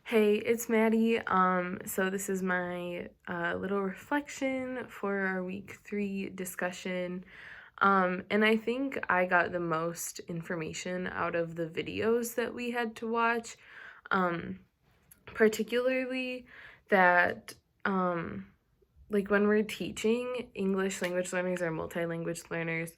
Hey, it's Maddie. So this is my little reflection for our week 3 discussion. And I think I got the most information out of the videos that we had to watch, um, particularly that like when we're teaching English language learners or multi-language learners,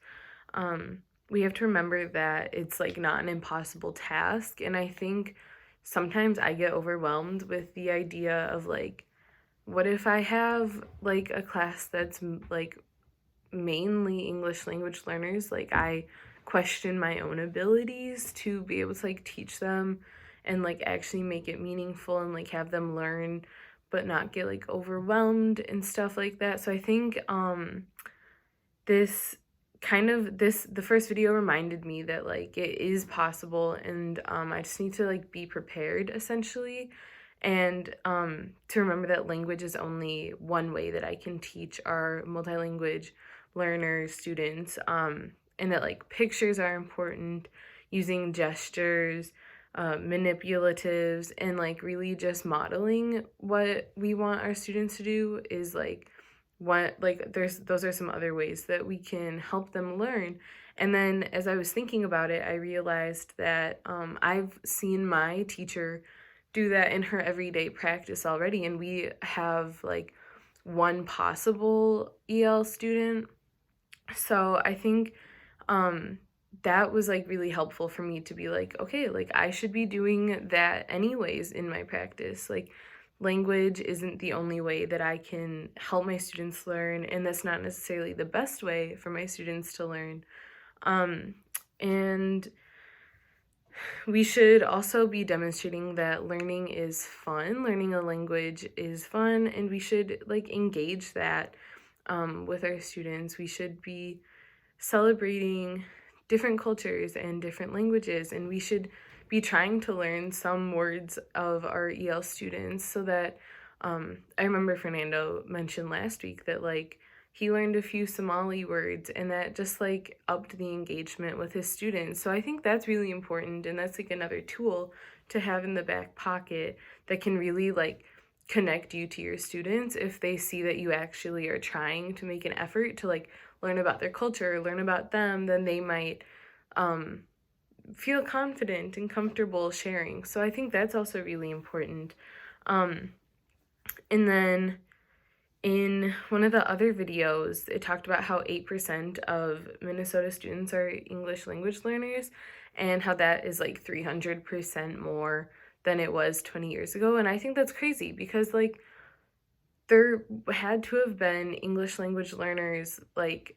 we have to remember that it's like not an impossible task. And I think sometimes I get overwhelmed with the idea of like, what if I have like a class that's like mainly English language learners? Like, I question my own abilities to be able to like teach them and like actually make it meaningful and like have them learn but not get like overwhelmed and stuff like that. So I think this the first video reminded me that like it is possible, and I just need to like be prepared essentially, and to remember that language is only one way that I can teach our multilingual learner students, and that like pictures are important, using gestures, manipulatives, and like really just modeling what we want our students to do is like what like there's those are some other ways that we can help them learn. And then as I was thinking about it, I realized that I've seen my teacher do that in her everyday practice already, and we have like one possible EL student. So I think um that was like really helpful for me to be like, okay, like I should be doing that anyways in my practice. Like, language isn't the only way that I can help my students learn, and that's not necessarily the best way for my students to learn. Um and we should also be demonstrating that learning is fun, learning a language is fun, and we should like engage that with our students. We should be celebrating different cultures and different languages, and we should be trying to learn some words of our EL students so that I remember Fernando mentioned last week that like he learned a few Somali words, and that just like upped the engagement with his students. So I think that's really important, and that's like another tool to have in the back pocket that can really like connect you to your students if they see that you actually are trying to make an effort to like learn about their culture, learn about them. Then they might um, feel confident and comfortable sharing. So I think that's also really important. Um, and then in one of the other videos, it talked about how 8% of Minnesota students are English language learners, and how that is like 300% more than it was 20 years ago. And I think that's crazy because, like, there had to have been English language learners like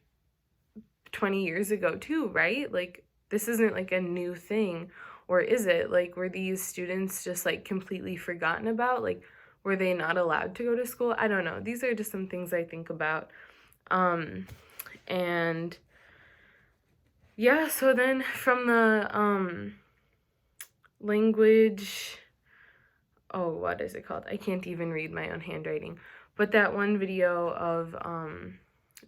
20 years ago too, right? Like, this isn't like a new thing. Or is it? Like, were these students just like completely forgotten about? Like, were they not allowed to go to school? I don't know. These are just some things I think about. Um, and yeah, so then from the language, oh, what is it called? I can't even read my own handwriting. But that one video of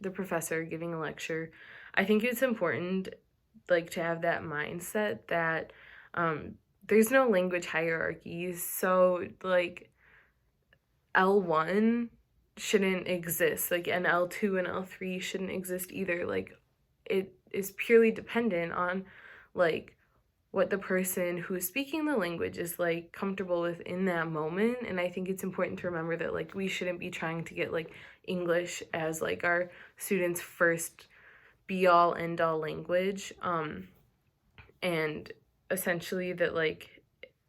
the professor giving a lecture, I think it's important like to have that mindset that um there's no language hierarchies. So like L1 shouldn't exist. Like, and L2 and L3 shouldn't exist either. Like, it is purely dependent on like what the person who is speaking the language is like comfortable with in that moment. And I think it's important to remember that like we shouldn't be trying to get like English as like our students' first be all end all language. And essentially that like,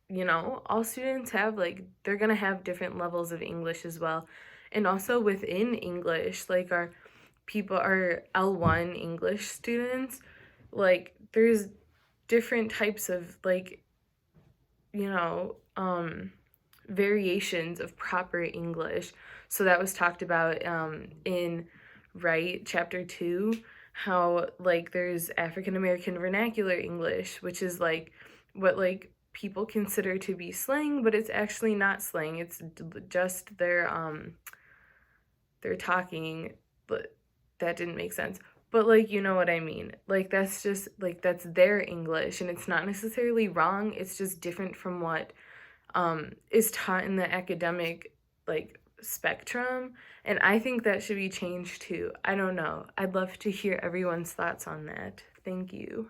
you know, all students have like they're gonna have different levels of English as well. And also within English, like our people are L1 English students, like there's different types of like, you know, variations of proper English. So that was talked about in Right chapter 2, how like there's African American vernacular English, which is like what like people consider to be slang, but it's actually not slang. It's just their talking, but that didn't make sense. But like, you know what I mean? Like, that's just like that's their English, and it's not necessarily wrong. It's just different from what is taught in the academic like spectrum, and I think that should be changed too. I don't know. I'd love to hear everyone's thoughts on that. Thank you.